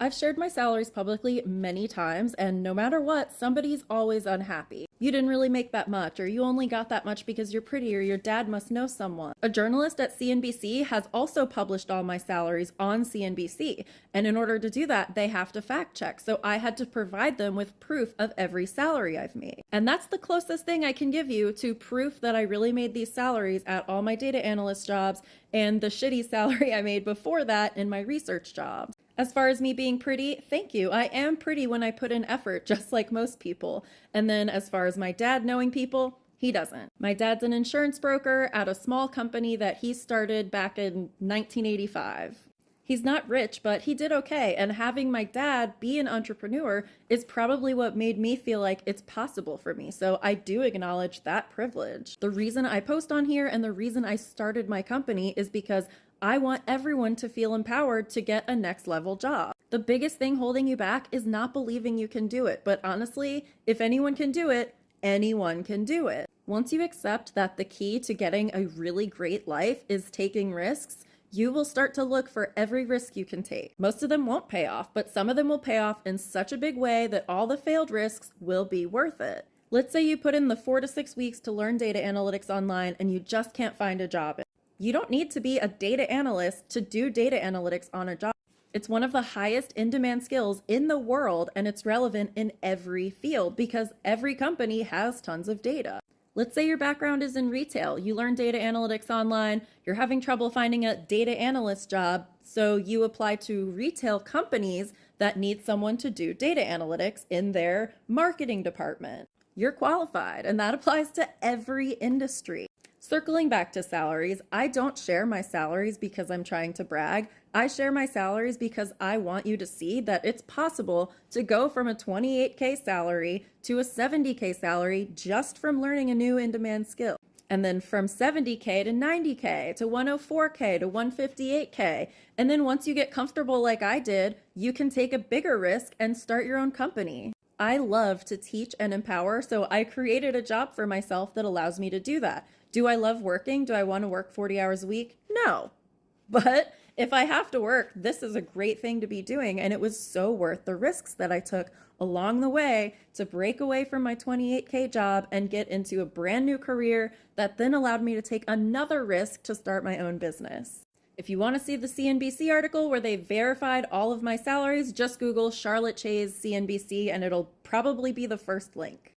I've shared my salaries publicly many times, and no matter what, somebody's always unhappy. You didn't really make that much, or you only got that much because you're pretty, or your dad must know someone. A journalist at CNBC has also published all my salaries on CNBC, and in order to do that, they have to fact check. So I had to provide them with proof of every salary I've made. And that's the closest thing I can give you to proof that I really made these salaries at all my data analyst jobs and the shitty salary I made before that in my research jobs. As far as me being pretty, thank you. I am pretty when I put in effort, just like most people. And then as far as my dad knowing people, he doesn't. My dad's an insurance broker at a small company that he started back in 1985. He's not rich, but he did okay. And having my dad be an entrepreneur is probably what made me feel like it's possible for me. So I do acknowledge that privilege. The reason I post on here and the reason I started my company is because I want everyone to feel empowered to get a next level job. The biggest thing holding you back is not believing you can do it. But honestly, if anyone can do it, anyone can do it. Once you accept that the key to getting a really great life is taking risks, you will start to look for every risk you can take. Most of them won't pay off, but some of them will pay off in such a big way that all the failed risks will be worth it. Let's say you put in the 4 to 6 weeks to learn data analytics online and you just can't find a job. You don't need to be a data analyst to do data analytics on a job. It's one of the highest in-demand skills in the world, and it's relevant in every field because every company has tons of data. Let's say your background is in retail. You learn data analytics online. You're having trouble finding a data analyst job, so you apply to retail companies that need someone to do data analytics in their marketing department. You're qualified, and that applies to every industry. Circling back to salaries, I don't share my salaries because I'm trying to brag. I share my salaries because I want you to see that it's possible to go from a 28K salary to a 70K salary just from learning a new in-demand skill. And then from 70K to 90K to 104K to 158K. And then once you get comfortable like I did, you can take a bigger risk and start your own company. I love to teach and empower, so I created a job for myself that allows me to do that. Do I love working? Do I want to work 40 hours a week? No. But if I have to work, this is a great thing to be doing. And it was so worth the risks that I took along the way to break away from my 28K job and get into a brand new career that then allowed me to take another risk to start my own business. If you want to see the CNBC article where they verified all of my salaries, just Google Charlotte Chaze CNBC and it'll probably be the first link.